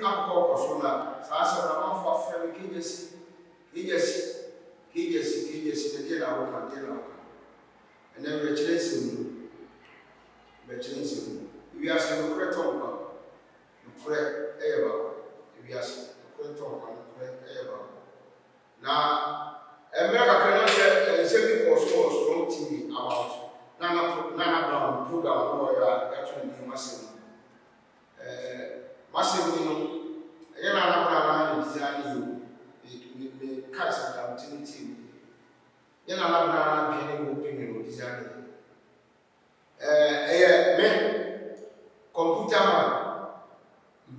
akọ kosona saa se na manfo afre kejesi na dia na wo ka ene we chiresi wi ase no kre tonka no kre eba wi ase no kre tonka no kre eba na emre ka kana se bi ko strong TV about nana brown program no ya actually ni massive no yana na brown na design you me cars and TV yana na brown na bi ni opinion design me computer man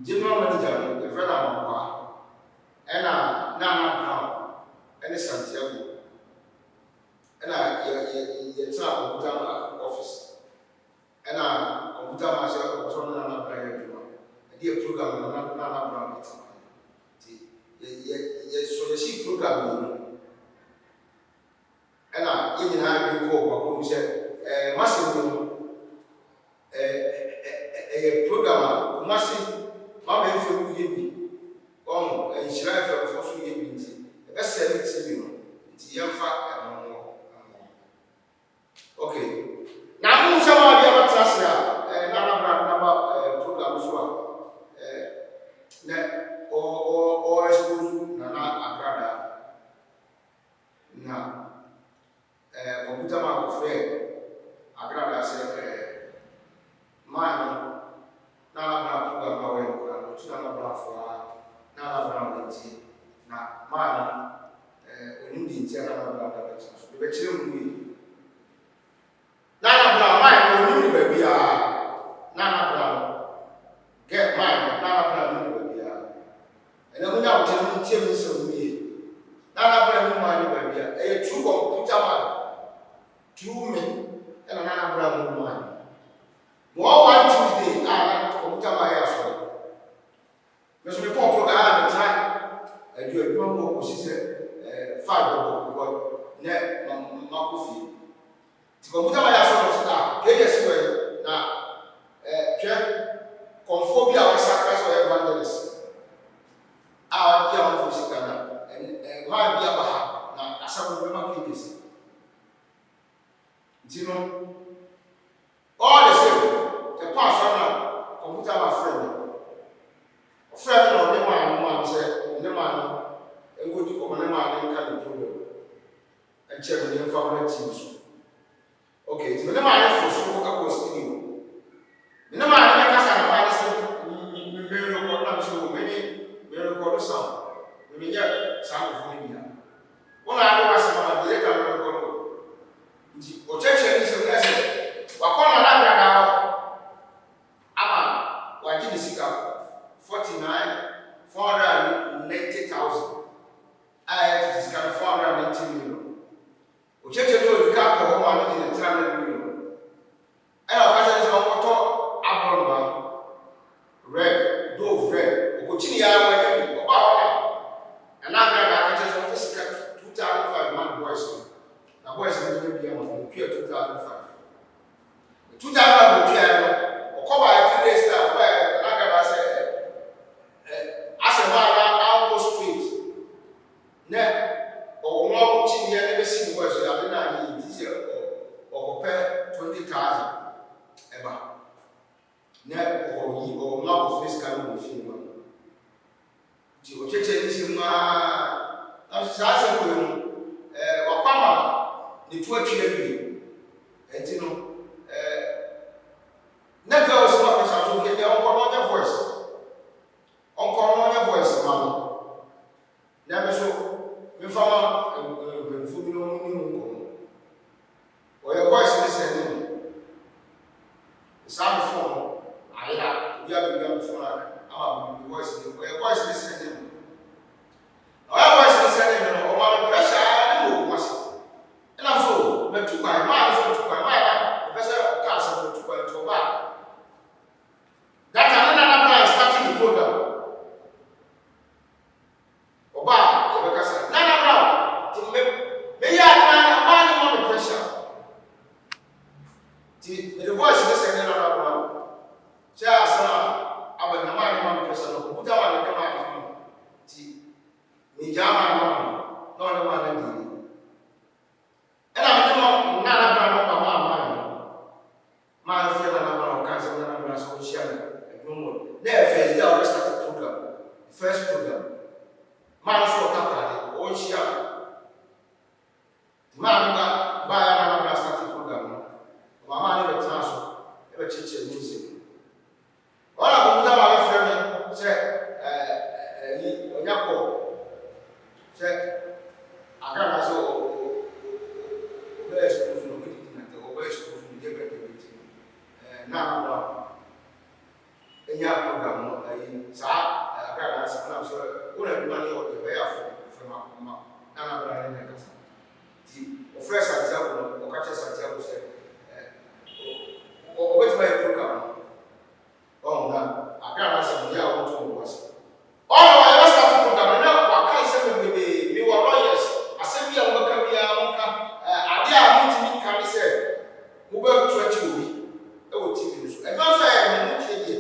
general manager no the friend am kwa na brown ene Santiago ena ye tra computer office ena computer ma se ko na plan you the program na brown ti ye so ye shi program ena ye nyina bi ko ko se massive program masi ma be fe ku ye bi on enshira fe fo so ye bi nti e be se bi ti no nti yemfa okay na mu se ma bi abatrase na ba program so na o expose na agrada na computer ma ko fe agrada se man na program ba we ko na bra fo na bra nti na man oni di nti na bra da so be chire mu ni na bra man oni ba bia na bra get man na bra ni ba bia ene mo nya wo tene nti mu so mu ni na bra mu man ni ba bia true computer man true me na bra mu man one Tuesday computer man ya so me so me pon program na try e do e mo ko si se 5 ko ne ma ko fi ti computer man ya so na ke yes we na twa conphobia wa sacrifice or evangelist dia mo fi kana ma dia ba na asabu be ma ke yes ti no all the same the pastor na computer ma friend no de man say ne man engodi ko ne man nka the problem and check the family teams okay ti ne man for so ka ko studio ne man na ka sa na man say me record na so me record sound me ya sound for me ya wona ade wasa ma de ka record nti o cheche ni se na se wakona na brada ama wajini sika 490,000 aya to sika 490 million o cheche to dika ko ho ma ni na 300 million aya o kaza se ko to abron ba red dove red o ko chini ya wa ni o ba wa na brada ka cheche so sika 2005 man boys na boys ni bi ya mo 2005 okoba today star where nagaba say asema na Alto Street ne o mo chi ye ne be si bo so ya na ni ti se o ko 20,000 eba ne o yi o ma o face kan mo fi ma ti o cheche ni si ma na sa se ko wa pama ni tu atwe bi enti no na girls not person so get their own voice mama na me so me fama fu bi no ni ko o your voice listen ni sound phone ayira ya be phone ama voice ni o your voice listen ni o your voice listen ni o ma pressure ni mo ko so ina so me tu kwa ma so tu kwa ma ya pressure ka so tu kwa to ba that another plan starting the program. Oba, you can say, no. To me ya man the pressure. The voice is saying, no. Say, aba na man pressure. No, put down Now first day I start the program. First program. Man so tapade. O shia. Man ba ya na start the program. Mama ni betra so. E be cheche music. Ora ko muta ma be frame say ni onyako. Say agara so best no be na te o best no dey be now enya program no sa agara sa na so una bi mani o dey be from ma na bra ni kasa ti o fresh Santiago no o kacha Santiago say o bet my program o na agara sa dia o to was all I was start program na wa kai say me wa lawyers asem bia mo ka bia mo ka ade a mo ti ka mi say mo be to achi obi e wo ti mi so e don say mo ti die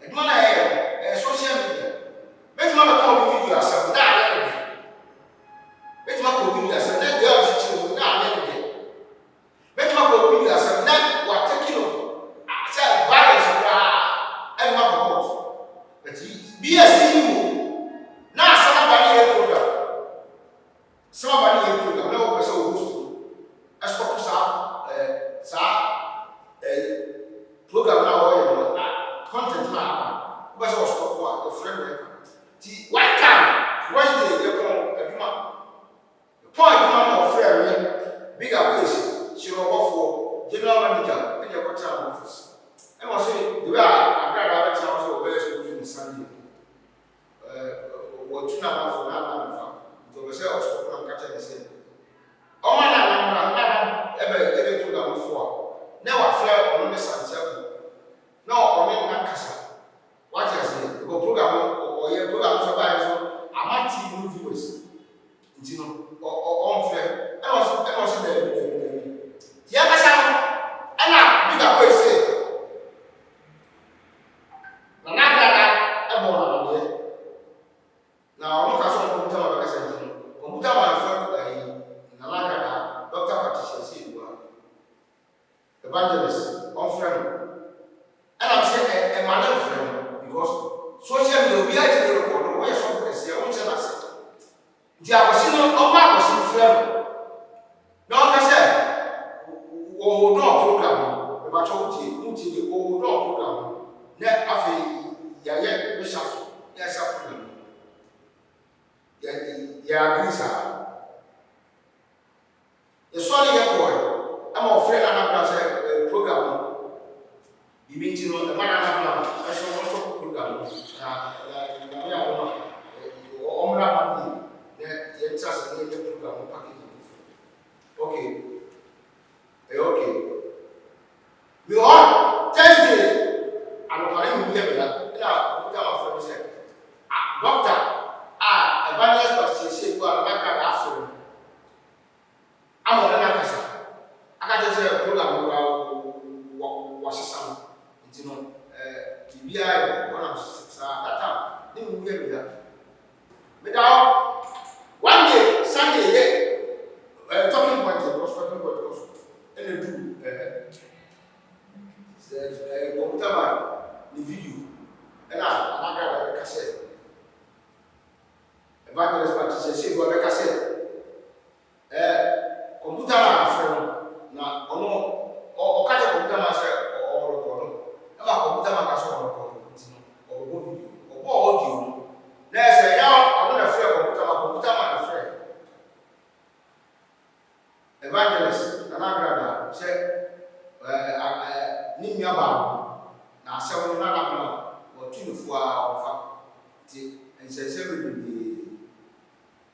e don na social media bet ma ka o video asem na ale ne bet ma ko video asem na dia o ti mo na ale ne bet ma ko video asem na wa take no say violence ra e ma ko but be a na somebody a program somebody a program na o person o host stop sa program na o ye content na o person o stop wa o friend record ti one time Wednesday dey come aduma the point man of friend bigger place Shirobofo general manager in your quarter office and was say the way I grad that chance o be school in Sunday what you na for na to say o stop na catch the same o ma na ebe to na before na wa fly on the Santiago no o me na kasa what you say go program o ye program so by so amati viewers you know on fair I was there ya kasa ana bigger boy say na grada e bo na de na o ka so computer ma ka say computer ma fa na grada Dr. Patricia Silva evangelist on friend and I'm saying a man friend because social media we are to record we are so press here on channel dia wasino o ma wasin friend no ka say o no program e ba choti muti o no program na afi ya we shafu ya shafu ya grisa e so le boy am o friend na say program bibi no e ma na e so program na ya o mra mandi ne yetsa se ne program package okay okay we on Thursday anokare mu ye bela na kuta ma for say doctor evangelist pastor say go na ka da afro amore na kasa aka je program wa sisam ntino bibia ko na sa data ni mu ye bela me da one day Sunday ye talking point was and do computer man the video and I got a cassette evangelist Patricia say go be cassette computer man friend na ono o ka computer man say o record e ma computer man ka so record o go video o go audio na say ya o na free computer man friend evangelist na grada say ni nua ba na asɛm na na o tunufo a ofa ti nsɛnsɛ bebree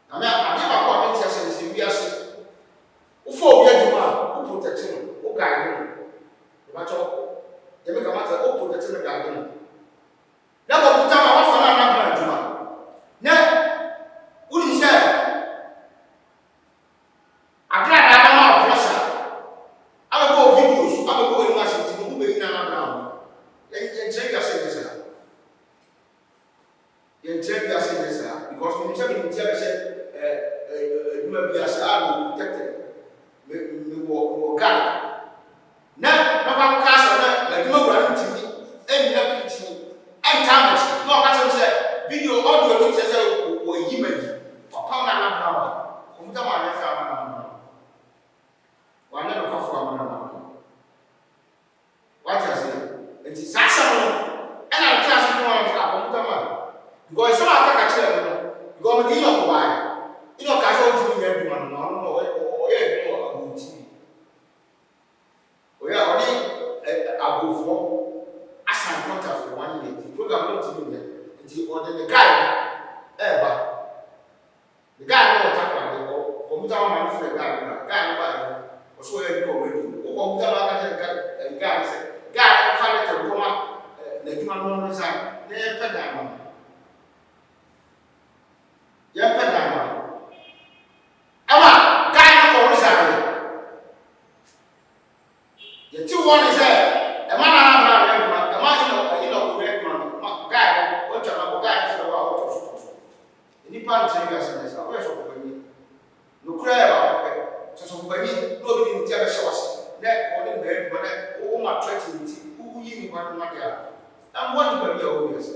na me ade ba ko a me tia sɛ wi ase ufo obi adwuma o protect no o guide no e ba cho ye me ka mata o protect no guide no na ko buta ma wa fa na na adwuma na uni sɛ agrada na ma pressure aba go videos aba go university no be ina na brown yen check your service because when you check in say you may be as are protected me wo guy na ba ka sa na you go run TV and you have to because some are catching them. Because we don't buy. You know, cash out to everyone. No, yeah, no, about TV. We are only about for as I contact for 1 year. The program not to be there. Until the guy, the guy who talk about the computer man for the guy was so heavy already. Who computer man guy said, guy can't tell come up the human non design. They have a diamond. You have a diamond. Emma, guy not resign. The 2-1 is there. A man a man, you know, guy, what you have a guy for a while. Any part of the business, I wish for me. No crab, so somebody, nobody in the shores, net or in bed, but all my treachery, who you want my yard. I'm one to be always.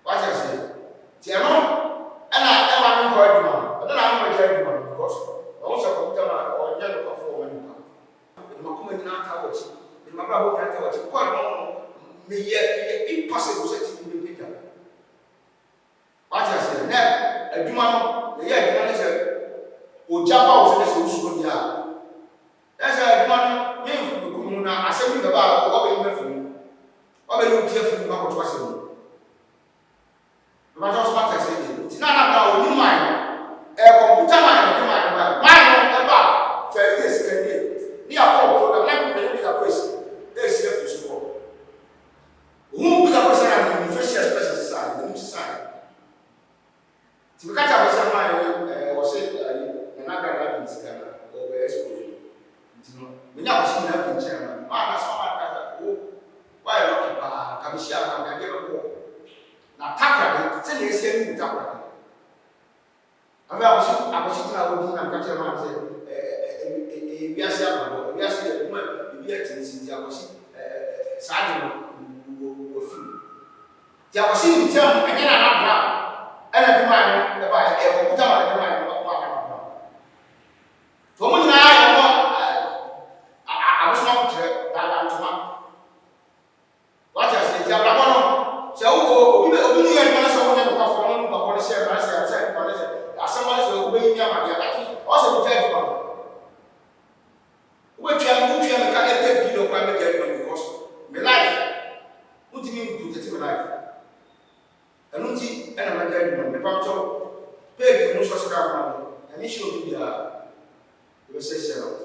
What I say? Tiano, and I am going to but then I'm a gentleman because I also come down or yellow for one. In my couch, in my brother, I thought you quite long, me yet impossible setting in the picture. What I say? Now, a Jumano, the year is a Ojaba was in the school yard. That's a Jumano, me from the Kumuna, assembling the bar, or what we met or we don't hear from what was in. But that's what I said. It's not about you mind. A computer mind, you mind, mine about 30 years. Near Paul, like a question. There's a support. Who be the person in the first special society, the society? To catch up with someone was said, another life in Scala or exposure. We never seen that in Chairman. That's someone why not Kamisha and never go. Now, Taka, send the same Taka. I was sitting out with him and catching a man said, we are saying, we are saying, we are saying, I was Sergeant was free. There was in term, and then I have now, and I demand the buy a computer and the mind of one. So when I was not that to man. What I said, Jabramano, so we had one someone to perform, but what I said, someone is obeying me, also the judgment. Which I can't take you private judgment because my life, what do you mean to take my life? And not see any judgment, the pastor, pay no such and issue to be a recession.